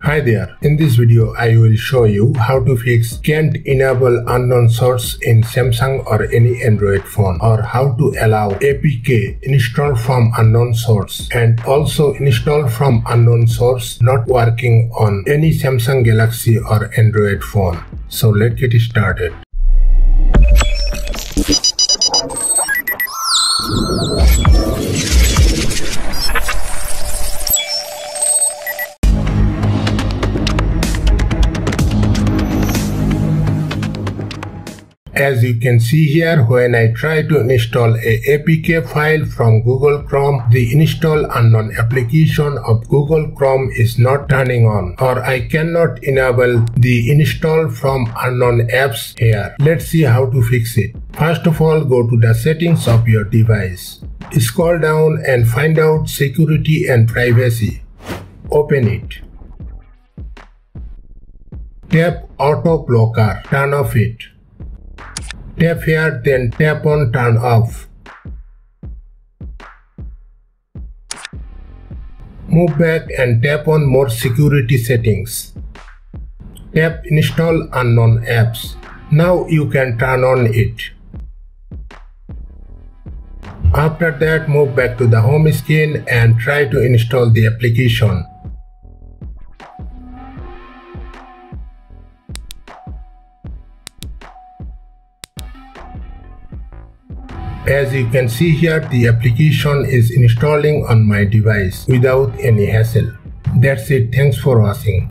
Hi there, in this video I will show you how to fix can't enable unknown source in Samsung or any Android phone, or how to allow APK install from unknown source and also install from unknown source not working on any Samsung Galaxy or Android phone. So let's get started. As you can see here, when I try to install a APK file from Google Chrome, the install unknown application of Google Chrome is not turning on, or I cannot enable the install from unknown apps here. Let's see how to fix it. First of all, go to the settings of your device. Scroll down and find out security and privacy. Open it. Tap auto blocker, turn off it. Tap here, then tap on turn off. Move back and tap on more security settings. Tap install unknown apps. Now you can turn on it. After that, move back to the home screen and try to install the application. As you can see here, the application is installing on my device without any hassle. That's it. Thanks for watching.